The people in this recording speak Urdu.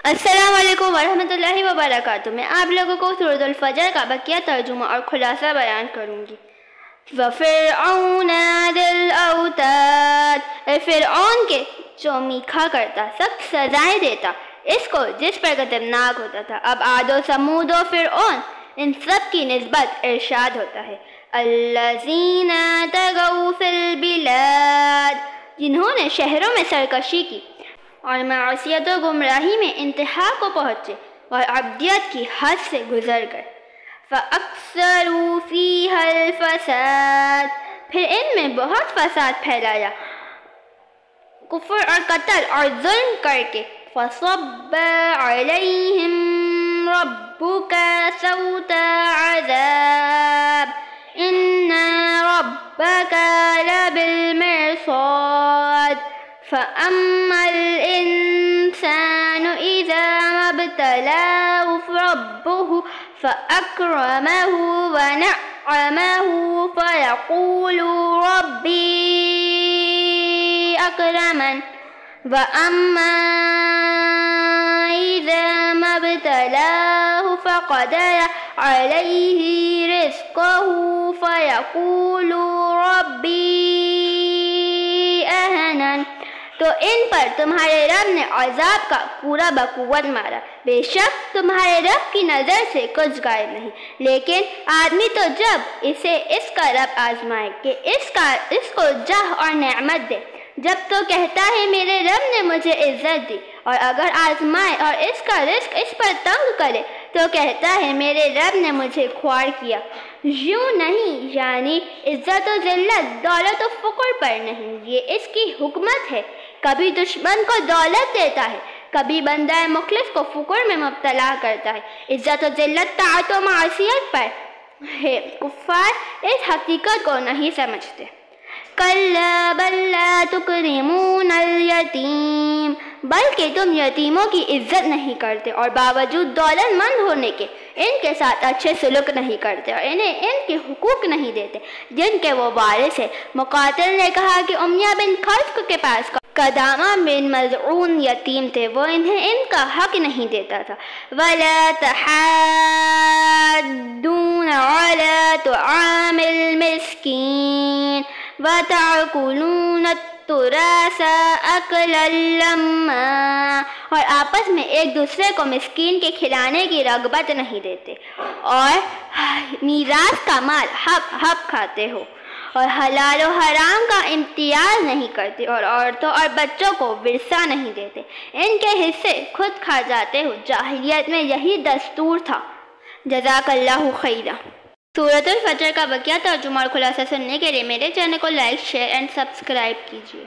السلام علیکم ورحمۃ اللہ وبرکاتہ۔ میں آپ لوگوں کو سورۃ الفجر کا بقیہ ترجمہ اور خلاصہ بیان کروں گی۔ وَفِرْعَوْنَ ذِي الْأَوْتَادِ، فرعون کے جو میکھا کرتا، سخت سزائیں دیتا اس کو جس پر خطرناک ہوتا تھا۔ اب عاد و ثمود و فرعون ان سب کی نسبت ارشاد ہوتا ہے۔ الَّذِينَ طَغَوْا فِي الْبِلَادِ، جنہوں نے شہروں میں سرکشی کی اور معصیت و گمراہی میں انتہا کو پہنچے اور عبدیت کی حد سے گزر گئے۔ فَأَكْثَرُوا فِيهَا الْفَسَادَ، پھر ان میں بہت فساد پھیلایا، کفر اور قتل اور ظلم کر کے۔ فَصَبَّ عَلَيْهِمْ رَبُّكَ سَوْطَ عَذَابٍ إِنَّ رَبَّكَ لَبِالْمِرْصَادِ فَأَمَّا الْإِنسَانُ إِذَا مَا ابْتَلَاهُ رَبُّهُ فَأَكْرَمَهُ وَنَعَّمَهُ فَيَقُولُ رَبِّي أَكْرَمَنِ وَأَمَّا إِذَا مَا ابْتَلَاهُ فَقَدَرَ عَلَيْهِ رِزْقَهُ فَيَقُولُ رَبِّي أَهَانَنِ، تو ان پر تمہارے رب نے عذاب کا پورا بقوت مارا۔ بے شک تمہارے رب کی نظر سے کچھ غائب نہیں، لیکن آدمی تو جب اسے اس کا رب آزمائے کہ اس کو جاہ اور نعمت دے، جب تو کہتا ہے میرے رب نے مجھے عزت دی، اور اگر آزمائے اور اس کا رزق اس پر تنگ کرے تو کہتا ہے میرے رب نے مجھے خوار کیا۔ یوں نہیں، یعنی عزت و ذلت دولت و فقر پر نہیں، یہ اس کی حکمت ہے۔ کبھی دشمن کو دولت دیتا ہے، کبھی بندہ مخلص کو فقر میں مبتلا کرتا ہے۔ عزت و ذلت طاعت و معصیت پر ہے، کفار اس حقیقت کو نہیں سمجھتے۔ کَلَّا بَل لَّا تُکْرِمُونَ الْیتیم، بلکہ تم یتیموں کی عزت نہیں کرتے اور باوجود دولت مند ہونے کے ان کے ساتھ اچھے سلوک نہیں کرتے اور انہیں ان کے حقوق نہیں دیتے جن کے وہ وارث ہے۔ مقاتل نے کہا کہ امیہ بن خلف کے پاس قدامہ بن مظعون یتیم تھے، وہ انہیں ان کا حق نہیں دیتا تھا۔ وَلَا تَحَاضُّونَ عَلَىٰ طَعَامِ الْمِسْكِينِ وَتَأْكُلُونَ التُّرَاثَ أَكْلًا لَمًّا، اور آپس میں ایک دوسرے کو مسکین کے کھلانے کی رغبت نہیں دیتے اور میراث کا مال حق کھاتے ہو، اور حلال و حرام کا امتیاز نہیں کرتے اور عورتوں اور بچوں کو ورثہ نہیں دیتے، ان کے حصے خود کھا جاتے ہو۔ جاہلیت میں یہی دستور تھا۔ جزاک اللہ خیرا۔ سورۃ الفجر کا بقیہ ترجمہ اور خلاصہ سننے کے لیے میرے چینل کو لائک، شیئر اینڈ سبسکرائب کیجیے۔